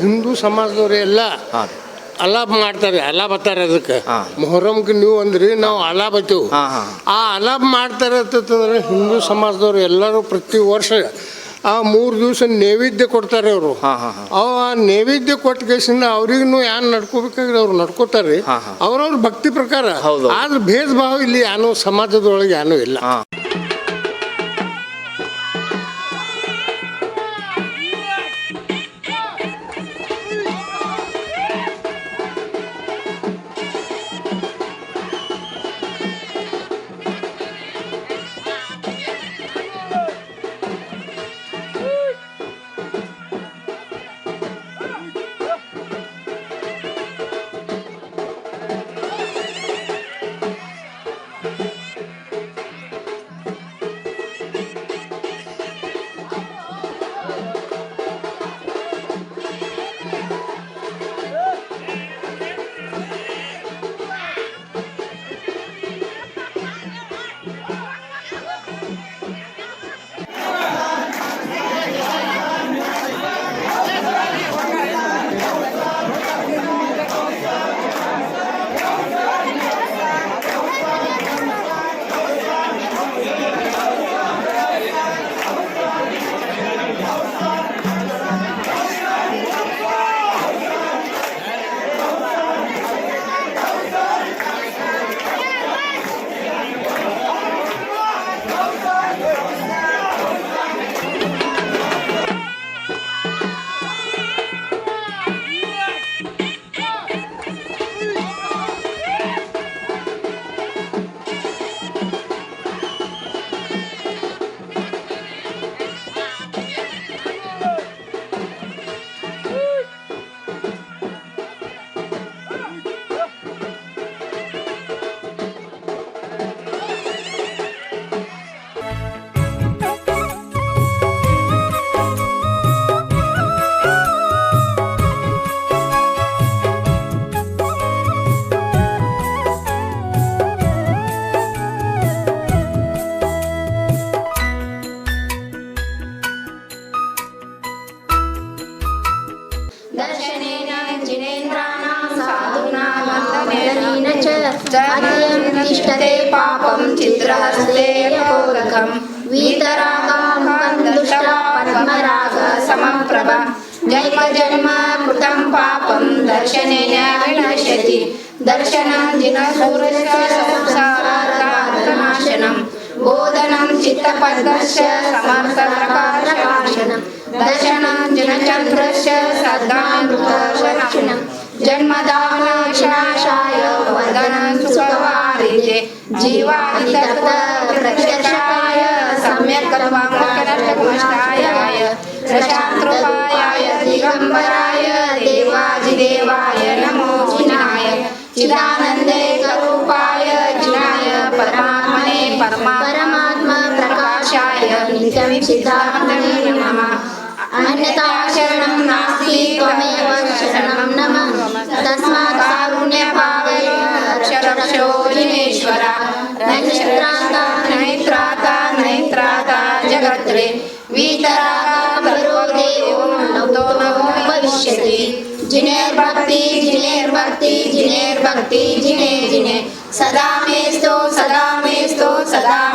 ಹಿಂದೂ ಸಮಾಜದವ್ರು ಎಲ್ಲ ಅಲಾಬ್ ಮಾಡ್ತಾರೆ, ಅಲಾಬ್ ಹತ್ತಾರೆ. ಅದಕ್ಕೆ ಮೊಹರಂಗೆ ನೀವು ಅಂದ್ರಿ, ನಾವು ಅಲಾಬ್ ಹತ್ತೀವಿ. ಆ ಅಲಾಬ್ ಮಾಡ್ತಾರೆ ಅಂತಂದ್ರೆ ಹಿಂದೂ ಸಮಾಜದವ್ರು ಎಲ್ಲರೂ ಪ್ರತಿ ವರ್ಷ ಆ 3 ದಿವಸ ನೈವೇದ್ಯ ಕೊಡ್ತಾರೆ ಅವರು. ಆ ನೈವೇದ್ಯ ಕೊಟ್ಟ ಕೇಸಿಂದ ಅವ್ರಿಗೂ ಯಾರು ನಡ್ಕೋಬೇಕಾದ್ರೆ ಅವ್ರು ನಡ್ಕೋತಾರೆ ಅವ್ರವ್ರ ಭಕ್ತಿ ಪ್ರಕಾರ. ಆದ್ರೆ ಭೇದ ಭಾವ ಇಲ್ಲಿ ಏನೋ ಸಮಾಜದೊಳಗೆ ಏನೂ ಇಲ್ಲ. तिष्ठते पापं चित्रहस्तेयकोदकं वीतरागं दुष्टा पद्मराग समप्रभ जन्म कृतं पापं दर्शनेन विनश्यति दर्शनं जिनसूरस्य संसारनाशनं बोधनं चित्तपद्मस्य समर्थप्रकाशनाशनं दर्शनं जिनचन्द्रस्य सदामृतशनाशनं जन्मदानविनाशाय वदनं सुखवारिते जीवादितर्कप्रदर्शकाय सम्यक् प्रशान्त्रोपायाय दिगम्बराय देवादिदेवाय नमो जिनाय चिदानन्दैकरूपाय जिनाय परमात्मने परमात्मा प्रकाशाय नित्यं सिद्धान्तमे नमः अन्यथा शरणं नास्ति त्वमेव शरणं नमः तस्मात् कारुण्यभावेन रक्षो जिनेश्वर नैत्राता जगत्रे वीतरागा देवो नवो भविष्यति जिनेर्भक्ति जिने सदा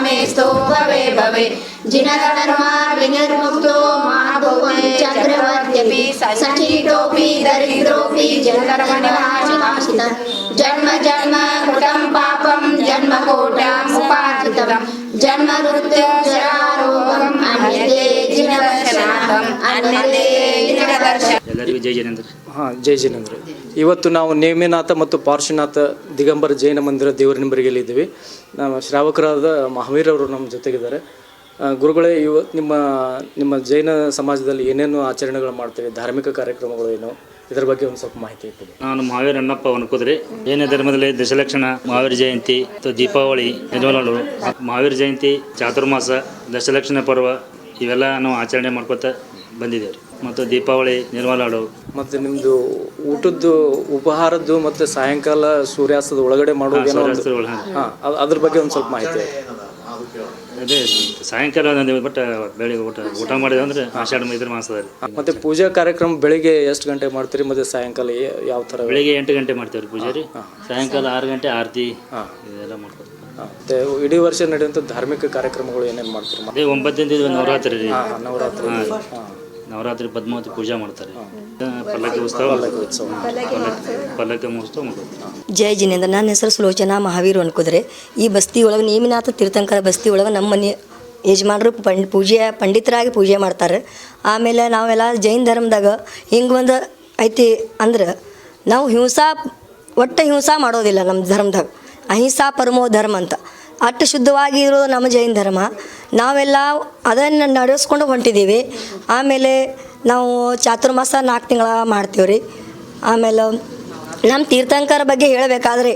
मेस्तो भवे जिनधर्म विनिर्मुक्तो महाभुवन चक्रवर्त्यपि सचितोपि दरिद्रोपि जनधर्मनिवासितः जन्म कृतं पापं जन्मकोट्यामुपार्जितं जन्ममृत्यु जरारोगम् अन्यते जिनदर्शनार्थम् अन्यते जिनदर्शन. ಎಲ್ಲರಿಗೂ ಜೈ ಜೈನೇಂದ್ರ. ಜೈ ಜೈನೇಂದ್ರ. ಇವತ್ತು ನಾವು ನೇಮಿನಾಥ ಮತ್ತು ಪಾರ್ಶ್ವನಾಥ ದಿಗಂಬರ ಜೈನ ಮಂದಿರ ದೇವರ ನಿಂಬರಿಗೆಯಲ್ಲಿ ಇದ್ದೀವಿ. ನಮ್ಮ ಶ್ರಾವಕರಾದ ಮಹಾವೀರವರು ನಮ್ಮ ಜೊತೆಗಿದ್ದಾರೆ. ಗುರುಗಳೇ, ಇವತ್ತು ನಿಮ್ಮ ಜೈನ ಸಮಾಜದಲ್ಲಿ ಏನೇನು ಆಚರಣೆಗಳು ಮಾಡ್ತೀವಿ, ಧಾರ್ಮಿಕ ಕಾರ್ಯಕ್ರಮಗಳು ಏನು, ಇದರ ಬಗ್ಗೆ ಒಂದು ಸ್ವಲ್ಪ ಮಾಹಿತಿ ಇರ್ತದೆ. ನಾನು ಮಹಾವೀರ ಅಣ್ಣಪ್ಪ ವನಕುದ್ರೆ. ಜೈನ ಧರ್ಮದಲ್ಲಿ ದಶಲಕ್ಷಣ, ಮಹಾವೀರ ಜಯಂತಿ ಅಥವಾ ದೀಪಾವಳಿ, ಯಜಮಾನರು ಮಹಾವೀರ ಜಯಂತಿ, ಚಾತುರ್ಮಾಸ, ದಶಲಕ್ಷಣ ಪರ್ವ ಇವೆಲ್ಲ ನಾವು ಆಚರಣೆ ಮಾಡ್ಕೊತ ಬಂದಿದ್ದೇವೆ. ಮತ್ತು ದೀಪಾವಳಿ, ನಿರ್ಮಲಾಡು ಮತ್ತು ನಿಮ್ಮದು ಊಟದ್ದು, ಉಪಹಾರದ್ದು ಮತ್ತು ಸಾಯಂಕಾಲ ಸೂರ್ಯಾಸ್ತದ ಒಳಗಡೆ ಮಾಡೋದು ಅದ್ರ ಬಗ್ಗೆ ಒಂದು ಸ್ವಲ್ಪ ಮಾಹಿತಿ. ಅದೇ ಸಾಯಂಕಾಲ ಬಟ್ ಬೆಳಿಗ್ಗೆ ಊಟ ಮಾಡಿದೆ ಅಂದರೆ ಆಷಾಢ ಇದ್ರ ಮಾಸದ ರೀ. ಮತ್ತು ಪೂಜಾ ಕಾರ್ಯಕ್ರಮ ಬೆಳಿಗ್ಗೆ ಎಷ್ಟು ಗಂಟೆಗೆ ಮಾಡ್ತೀರಿ ಮತ್ತು ಸಾಯಂಕಾಲ ಯಾವ ಥರ? ಬೆಳಿಗ್ಗೆ 8 ಗಂಟೆ ಮಾಡ್ತೇವೆ ರೀ ಪೂಜೆ ರೀ. ಸಾಯಂಕಾಲ 6 ಗಂಟೆ ಆರತಿ ಇದೆಲ್ಲ ಮಾಡ್ಕೊತೀವಿ. ಮತ್ತು ಇಡೀ ವರ್ಷ ನಡೆಯುವಂಥ ಧಾರ್ಮಿಕ ಕಾರ್ಯಕ್ರಮಗಳು ಏನೇನು ಮಾಡ್ತೀರಿ? ಅದೇ 9 ದಿನದ ನವರಾತ್ರಿ ರೀ. ನವರಾತ್ರಿ. ನವರಾತ್ರಿ ಪದ್ಮಾವತಿ ಪೂಜಾ ಮಾಡ್ತಾರೆ. ಪಲ್ಲಕ್ಕಿ ಉತ್ಸವ ಪಲ್ಲಕ್ಕಿ ಮಹೋತ್ಸವ ಮಾಡ್ತಾರೆ. ಜೈ ಜಿನೇಂದ್ರ. ನನ್ನ ಹೆಸರು ಸುಲೋಚನಾ ಮಹಾವೀರ್ ಅನ್ಕೋದ್ರೆ ಈ ಬಸ್ತಿ ಒಳಗೆ ನೇಮಿನಾಥ ತೀರ್ಥಂಕರ ಬಸ್ತಿ ಒಳಗೆ ನಮ್ಮ ಮನೆ ಯಜಮಾನರು ಪಂಡಿತರಾಗಿ ಪೂಜೆ ಮಾಡ್ತಾರೆ. ಆಮೇಲೆ ನಾವೆಲ್ಲ ಜೈನ ಧರ್ಮದಾಗ ಹಿಂಗೆ ಒಂದು ಐತಿ ಅಂದ್ರೆ ನಾವು ಹಿಂಸಾ ಮಾಡೋದಿಲ್ಲ. ನಮ್ಮ ಧರ್ಮದಾಗ ಅಹಿಂಸಾ ಪರಮೋ ಧರ್ಮ ಅಂತ ಅಷ್ಟು ಶುದ್ಧವಾಗಿ ಇರೋದು ನಮ್ಮ ಜೈನ ಧರ್ಮ. ನಾವೆಲ್ಲ ಅದನ್ನು ನಡೆಸ್ಕೊಂಡು ಹೊಂಟಿದ್ದೀವಿ. ಆಮೇಲೆ ನಾವು ಚಾತುರ್ಮಾಸ 4 ತಿಂಗಳ ಮಾಡ್ತೀವಿ ರೀ. ಆಮೇಲೆ ನಮ್ಮ ತೀರ್ಥಂಕರ ಬಗ್ಗೆ ಹೇಳಬೇಕಾದ್ರೆ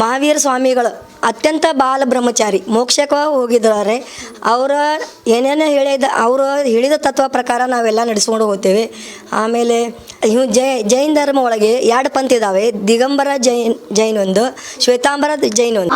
ಮಹಾವೀರ ಸ್ವಾಮಿಗಳು ಅತ್ಯಂತ ಬಾಲ ಬ್ರಹ್ಮಚಾರಿ ಮೋಕ್ಷಕ್ಕೆ ಹೋಗಿದ್ದಾರೆ. ಅವರ ಏನೇನು ಅವರು ಹೇಳಿದ ತತ್ವ ಪ್ರಕಾರ ನಾವೆಲ್ಲ ನಡೆಸ್ಕೊಂಡು ಹೋಗ್ತೇವೆ. ಆಮೇಲೆ ಜೈನ ಧರ್ಮ ಒಳಗೆ 2 ಪಂಥ ಇದ್ದಾವೆ. ದಿಗಂಬರ ಜೈನ್ ಒಂದು, ಶ್ವೇತಾಂಬರ ಜೈನ್ ಒಂದು.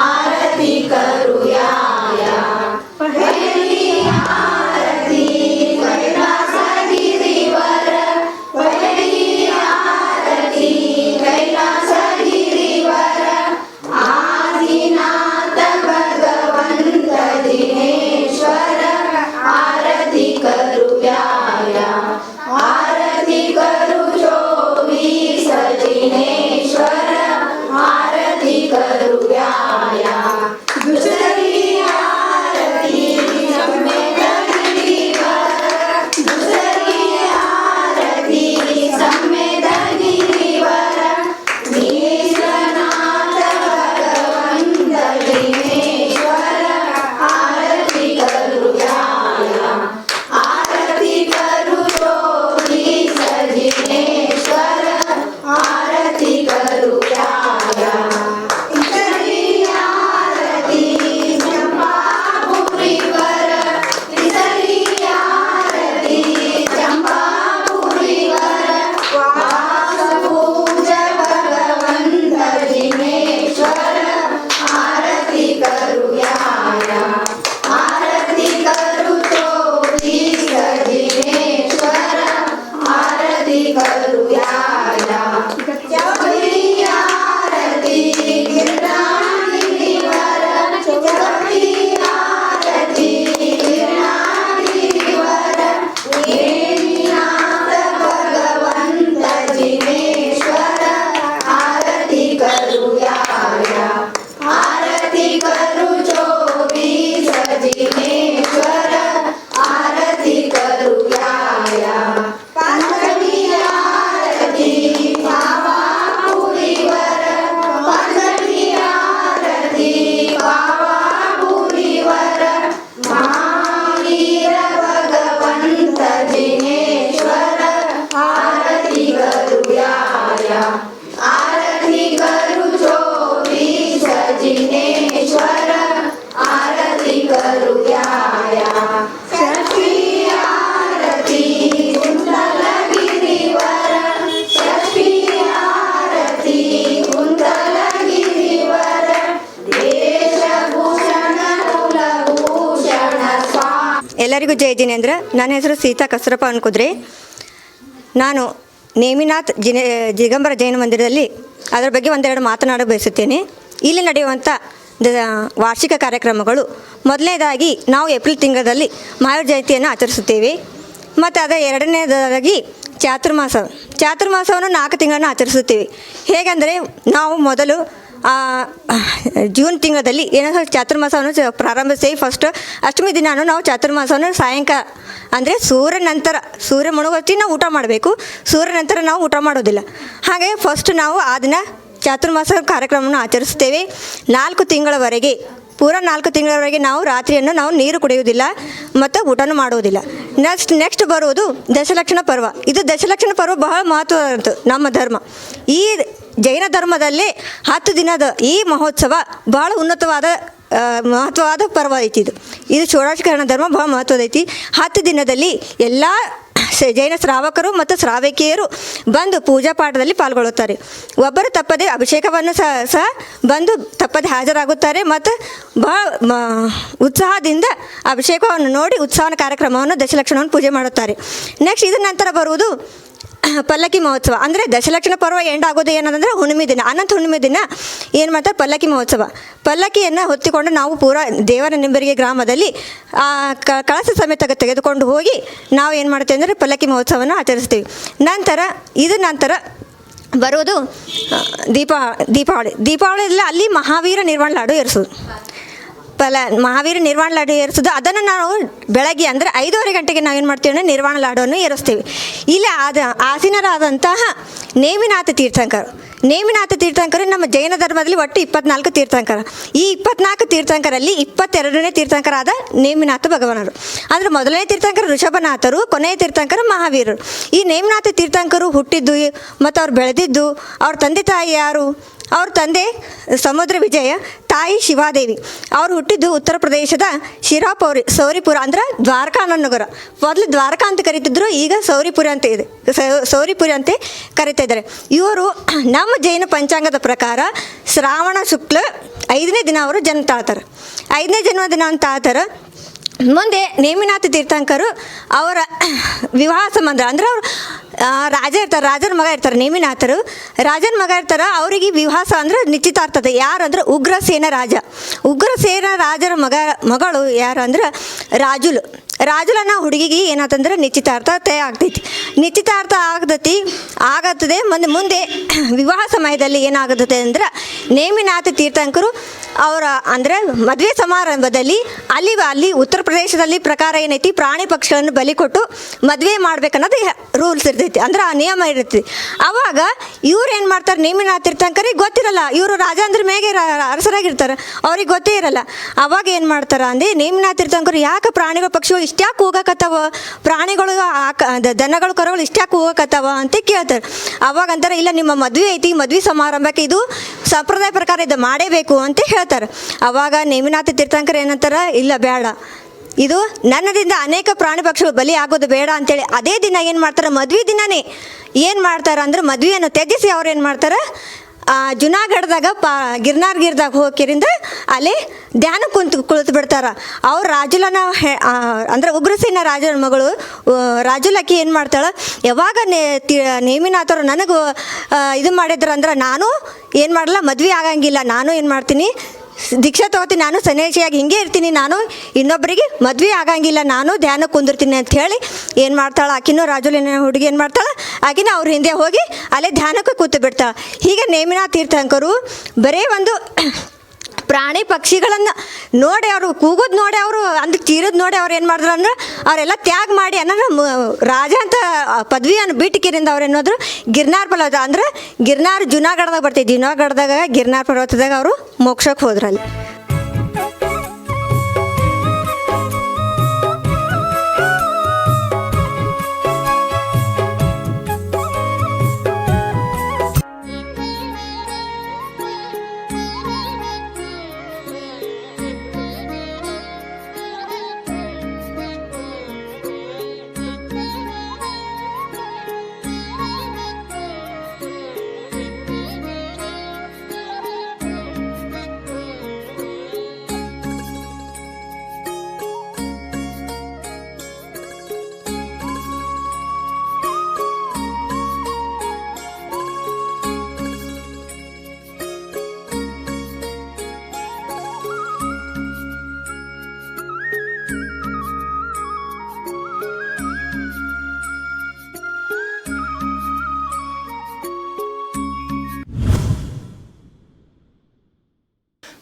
ಎಲ್ಲರಿಗೂ ಜೈ ಜಿನೇಂದ್ರ. ನನ್ನ ಹೆಸರು ಸೀತಾ ಕಸರಪ್ಪ ಅನ್ಕುದ್ರೆ. ನಾನು ನೇಮಿನಾಥ್ ದಿಗಂಬರ ಜೈನ ಮಂದಿರದಲ್ಲಿ ಅದರ ಬಗ್ಗೆ ಒಂದೆರಡು ಮಾತನಾಡ ಬಯಸುತ್ತೇನೆ. ಇಲ್ಲಿ ನಡೆಯುವಂಥ ವಾರ್ಷಿಕ ಕಾರ್ಯಕ್ರಮಗಳು, ಮೊದಲನೇದಾಗಿ ನಾವು ಏಪ್ರಿಲ್ ತಿಂಗಳಲ್ಲಿ ಮಹಾವೀರ ಜಯಂತಿಯನ್ನು ಆಚರಿಸುತ್ತೇವೆ. ಮತ್ತು ಅದರ ಎರಡನೇದಾಗಿ ಚಾತುರ್ಮಾಸವನ್ನು 4 ತಿಂಗಳನ್ನು ಆಚರಿಸುತ್ತೇವೆ. ಹೇಗೆಂದರೆ ನಾವು ಮೊದಲು ಜೂನ್ ತಿಂಗಳಲ್ಲಿ ಏನಾದರೂ ಚಾತುರ್ಮಾಸವನ್ನು ಪ್ರಾರಂಭಿಸ್ತೇವೆ. ಫಸ್ಟ್ ಅಷ್ಟಮಿ ದಿನಾನು ನಾವು ಚಾತುರ್ಮಾಸವನ್ನು ಸಾಯಂಕಾಲ ಅಂದರೆ ಸೂರ್ಯ ಮುಳುಗೋತಿ ನಾವು ಊಟ ಮಾಡಬೇಕು. ಸೂರ್ಯ ನಂತರ ನಾವು ಊಟ ಮಾಡೋದಿಲ್ಲ. ಹಾಗೆ ಫಸ್ಟ್ ನಾವು ಆ ದಿನ ಚಾತುರ್ಮಾಸ ಕಾರ್ಯಕ್ರಮವನ್ನು ಆಚರಿಸ್ತೇವೆ. 4 ತಿಂಗಳವರೆಗೆ ಪೂರ 4 ತಿಂಗಳವರೆಗೆ ನಾವು ರಾತ್ರಿಯನ್ನು ನಾವು ನೀರು ಕುಡಿಯುವುದಿಲ್ಲ ಮತ್ತು ಊಟನೂ ಮಾಡುವುದಿಲ್ಲ. ನೆಕ್ಸ್ಟ್ ಬರುವುದು ದಶಲಕ್ಷಣ ಪರ್ವ. ಇದು ದಶಲಕ್ಷಣ ಪರ್ವ ಬಹಳ ಮಹತ್ವವಾದಂಥ ನಮ್ಮ ಧರ್ಮ. ಈ ಜೈನ ಧರ್ಮದಲ್ಲಿ 10 ದಿನದ ಈ ಮಹೋತ್ಸವ ಬಹಳ ಮಹತ್ವವಾದ ಪರ್ವ ಐತಿ. ಇದು ಷೋಡಶೀಕರಣ ಧರ್ಮ ಬಹಳ ಮಹತ್ವದ ಐತಿ. 10 ದಿನದಲ್ಲಿ ಎಲ್ಲ ಜೈನ ಶ್ರಾವಕರು ಮತ್ತು ಶ್ರಾವಕಿಯರು ಬಂದು ಪೂಜಾ ಪಾಠದಲ್ಲಿ ಪಾಲ್ಗೊಳ್ಳುತ್ತಾರೆ. ಒಬ್ಬರು ತಪ್ಪದೆ ಅಭಿಷೇಕವನ್ನು ಸಹ ಬಂದು ತಪ್ಪದೆ ಹಾಜರಾಗುತ್ತಾರೆ ಮತ್ತು ಬಹಳ ಉತ್ಸಾಹದಿಂದ ಅಭಿಷೇಕವನ್ನು ನೋಡಿ ಉತ್ಸವನ ಕಾರ್ಯಕ್ರಮವನ್ನು ದಶಲಕ್ಷಣವನ್ನು ಪೂಜೆ ಮಾಡುತ್ತಾರೆ. ನೆಕ್ಸ್ಟ್ ಇದರ ನಂತರ ಬರುವುದು ಪಲ್ಲಕ್ಕಿ ಮಹೋತ್ಸವ. ಅಂದರೆ ದಶಲಕ್ಷಣ ಪರ್ವ ಎಂಡ್ ಆಗೋದು ಏನಂದರೆ ಹುಣ್ಣಿಮೆ ದಿನ. ಅನಂತ ಹುಣ್ಣಿಮೆ ದಿನ ಏನು ಮಾಡ್ತಾರೆ, ಪಲ್ಲಕ್ಕಿ ಮಹೋತ್ಸವ. ಪಲ್ಲಕ್ಕಿಯನ್ನು ಹೊತ್ತಿಕೊಂಡು ನಾವು ಪೂರಾ ದೇವರ ನಿಂಬರಿಗೆ ಗ್ರಾಮದಲ್ಲಿ ಕಳಸ ಸಮೇತ ತೆಗೆದುಕೊಂಡು ಹೋಗಿ ನಾವು ಏನು ಮಾಡ್ತೇವೆ ಅಂದರೆ ಪಲ್ಲಕ್ಕಿ ಮಹೋತ್ಸವವನ್ನು ಆಚರಿಸ್ತೀವಿ. ನಂತರ ಬರೋದು ದೀಪಾವಳಿಯಲ್ಲಿ ಅಲ್ಲಿ ಮಹಾವೀರ ನಿರ್ವಾಣ ಲಾಡು ಏರಿಸೋದು. ಮಹಾವೀರ ನಿರ್ವಾಣ ಲಾಡು ಏರಿಸೋದು ಅದನ್ನು ನಾವು ಬೆಳಗ್ಗೆ ಅಂದರೆ 5:30 ಗಂಟೆಗೆ ನಾವೇನು ಮಾಡ್ತೀವಿ ಅಂದರೆ ನಿರ್ವಾಣ ಲಾಡುವನ್ನು ಏರಿಸ್ತೀವಿ. ಇಲ್ಲಿ ಆಸೀನರಾದಂತಹ ನೇಮಿನಾಥ ತೀರ್ಥಂಕರು ನಮ್ಮ ಜೈನ ಧರ್ಮದಲ್ಲಿ ಒಟ್ಟು 24 ತೀರ್ಥಂಕರ. ಈ 24 ತೀರ್ಥಂಕರಲ್ಲಿ 22ನೇ ತೀರ್ಥಂಕರಾದ ನೇಮಿನಾಥ ಭಗವಾನರು. ಅಂದರೆ ಮೊದಲನೇ ತೀರ್ಥಂಕರ ಋಷಭನಾಥರು, ಕೊನೆಯ ತೀರ್ಥಂಕರ ಮಹಾವೀರರು. ಈ ನೇಮಿನಾಥ ತೀರ್ಥಂಕರು ಹುಟ್ಟಿದ್ದು ಮತ್ತು ಅವ್ರು ಬೆಳೆದಿದ್ದು, ಅವ್ರ ತಂದೆ ತಾಯಿ ಯಾರು? ಅವ್ರ ತಂದೆ ಸಮುದ್ರ ವಿಜಯ, ತಾಯಿ ಶಿವಾದೇವಿ. ಅವರು ಹುಟ್ಟಿದ್ದು ಉತ್ತರ ಪ್ರದೇಶದ ಸೌರಿಪುರ ಅಂದರೆ ದ್ವಾರಕಾ ಅನ್ನೋ ನಗರ. ಮೊದಲು ದ್ವಾರಕಾ ಅಂತ ಕರೀತಿದ್ರು, ಈಗ ಸೌರಿಪುರಿ ಅಂತ ಕರೀತಾ ಇದ್ದಾರೆ. ಇವರು ನಮ್ಮ ಜೈನ ಪಂಚಾಂಗದ ಪ್ರಕಾರ ಶ್ರಾವಣ ಶುಕ್ಲ 5ನೇ ದಿನ ಅವರು ಜನ್ಮ ತಾಳ್ತಾರೆ. 5ನೇ ಜನ್ಮ ಅಂತ ತಾಳ್ತಾರೆ. ಮುಂದೆ ನೇಮಿನಾಥ ತೀರ್ಥಂಕರು ಅವರ ವಿವಾಹ ಸಂಬಂಧ ಅಂದರೆ ಅವರು ರಾಜನ ಮಗ ಇರ್ತಾರೆ. ನೇಮಿನಾಥರು ರಾಜನ ಮಗ ಇರ್ತಾರೆ. ಅವರಿಗೆ ವಿವಾಹ ಅಂದರೆ ನಿಶ್ಚಿತಾರ್ಥದ. ಯಾರು ಅಂದ್ರೆ ಉಗ್ರಸೇನ ರಾಜರ ಮಗಳು ಯಾರು ಅಂದ್ರೆ ರಾಜುಲನ ಹುಡುಗಿಗೆ ಏನಾತಂದ್ರೆ ನಿಶ್ಚಿತಾರ್ಥ ಆಗತ್ತದೆ. ಮುಂದೆ ವಿವಾಹ ಸಮಯದಲ್ಲಿ ಏನಾಗುತ್ತದೆ ಅಂದ್ರೆ ನೇಮಿನಾಥ ತೀರ್ಥಂಕರು ಅವರ ಅಂದರೆ ಮದುವೆ ಸಮಾರಂಭದಲ್ಲಿ ಅಲ್ಲಿ ಉತ್ತರ ಪ್ರದೇಶದಲ್ಲಿ ಪ್ರಕಾರ ಏನೈತಿ, ಪ್ರಾಣಿ ಪಕ್ಷಿಗಳನ್ನು ಬಲಿ ಕೊಟ್ಟು ಮದುವೆ ಮಾಡ್ಬೇಕನ್ನೋದು ರೂಲ್ಸ್ ಇರ್ತೈತಿ, ಅಂದ್ರೆ ಆ ನಿಯಮ ಇರ್ತೈತಿ. ಆವಾಗ ಇವ್ರು ಏನು ಮಾಡ್ತಾರೆ, ನೇಮಿನಾಥ ತೀರ್ಥಂಕರಿಗೆ ಗೊತ್ತಿರಲ್ಲ, ಇವರು ರಾಜ ಅಂದ್ರೆ ಮೇಗೆ ಅರಸರಾಗಿರ್ತಾರೆ, ಅವ್ರಿಗೆ ಗೊತ್ತೇ ಇರಲ್ಲ. ಅವಾಗ ಏನು ಮಾಡ್ತಾರೆ ಅಂದರೆ ನೇಮಿನಾಥ ತೀರ್ಥಂಕರು ಯಾಕೆ ಪ್ರಾಣಿಗಳು ಪಕ್ಷಿಗಳು ಇಷ್ಟ್ಯಾಕೆ ಹೋಗಕತ್ತಾವ, ಪ್ರಾಣಿಗಳು ದನಗಳು ಕರುಗಳು ಇಷ್ಟ್ಯಾಕೆ ಹೋಗಕತ್ತಾವ ಅಂತ ಕೇಳ್ತಾರೆ. ಅವಾಗ ಅಂತಾರೆ, ಇಲ್ಲ ನಿಮ್ಮ ಮದುವೆ ಐತಿ, ಮದುವೆ ಸಮಾರಂಭಕ್ಕೆ ಇದು ಸಂಪ್ರದಾಯ ಪ್ರಕಾರ ಇದು ಮಾಡೇಬೇಕು ಅಂತ ಹೇಳ್ತಾರೆ. ಅವಾಗ ನೇಮಿನಾಥ ತೀರ್ಥಂಕರು ಏನಂತಾರೆ, ಇಲ್ಲ ಬೇಡ, ಇದು ನನ್ನದಿಂದ ಅನೇಕ ಪ್ರಾಣಿ ಪಕ್ಷಿಗಳು ಬಲಿ ಆಗೋದು ಬೇಡ ಅಂತೇಳಿ ಅದೇ ದಿನ ಏನು ಮಾಡ್ತಾರೆ, ಮದುವೆ ದಿನವೇ ಏನು ಮಾಡ್ತಾರೆ ಅಂದ್ರೆ ಮದುವೆಯನ್ನು ತ್ಯಜಿಸಿ ಅವ್ರು ಏನು ಮಾಡ್ತಾರೆ, ಜುನಾಗಢದಾಗ ಗಿರ್ನಾರ್ದಾಗ ಹೋಗಿರಿಂದ ಅಲ್ಲಿ ಧ್ಯಾನ ಕುಳಿತು ಬಿಡ್ತಾರೆ. ಅವ್ರು ರಾಜುಲನ ಅಂದರೆ ಉಗ್ರಸೇನ ರಾಜನ ಮಗಳು ರಾಜುಲಕ್ಕಿ ಏನು ಮಾಡ್ತಾಳೆ, ಯಾವಾಗ ನೇಮಿನಾಥರು ನನಗೂ ಇದು ಮಾಡಿದ್ರು ಅಂದ್ರೆ ನಾನು ಏನು ಮಾಡಲ್ಲ, ಮದುವೆ ಆಗಂಗಿಲ್ಲ, ನಾನು ಏನು ಮಾಡ್ತೀನಿ, ದೀಕ್ಷಾ ತಗೋತೀನಿ, ನಾನು ಸನ್ಯಾಸಿಯಾಗಿ ಹಿಂಗೆ ಇರ್ತೀನಿ, ನಾನು ಇನ್ನೊಬ್ಬರಿಗೆ ಮದುವೆ ಆಗಂಗಿಲ್ಲ, ನಾನು ಧ್ಯಾನ ಕುಂದಿರ್ತೀನಿ ಅಂತ ಹೇಳಿ ಏನು ಮಾಡ್ತಾಳೆ, ಆಕಿನೂ ರಾಜುಲಿನ ಹುಡುಗಿ ಏನು ಮಾಡ್ತಾಳೆ, ಆಕಿನ ಅವ್ರ ಹಿಂದೆ ಹೋಗಿ ಅಲ್ಲೇ ಧ್ಯಾನಕ್ಕೆ ಕೂತು ಬಿಡ್ತಾಳೆ. ಹೀಗೆ ನೇಮಿನಾಥ ತೀರ್ಥಂಕರು ಬರೀ ಒಂದು ಪ್ರಾಣಿ ಪಕ್ಷಿಗಳನ್ನು ನೋಡಿ, ಅವರು ಕೂಗೋದು ನೋಡಿ, ಅವರು ಅಂದ್ರೆ ಚೀರೋದು ನೋಡಿ ಅವ್ರು ಏನು ಮಾಡಿದ್ರು ಅಂದ್ರೆ ಅವರೆಲ್ಲ ತ್ಯಾಗ ಮಾಡಿ ರಾಜ ಅಂತ ಪದವಿಯನ್ನು ಬಿಟ್ಟಿಕಿರಿಂದ ಅವ್ರು ಏನಾದ್ರು ಗಿರ್ನಾರ್ ಪರ್ವತ ಅಂದ್ರೆ ಜುನಾಗಢದಾಗ ಬರ್ತೈತಿ, ಜುನಾಗಢದಾಗ ಗಿರ್ನಾರ್ ಪರ್ವತದಾಗ ಅವರು ಮೋಕ್ಷಕ್ಕೆ ಹೋದ್ರಲ್ಲಿ.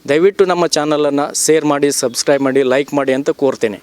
ದಯವಿಟ್ಟು ನಮ್ಮ ಚಾನಲನ್ನು ಶೇರ್ ಮಾಡಿ, ಸಬ್ಸ್ಕ್ರೈಬ್ ಮಾಡಿ, ಲೈಕ್ ಮಾಡಿ ಅಂತ ಕೋರ್ತೇನೆ.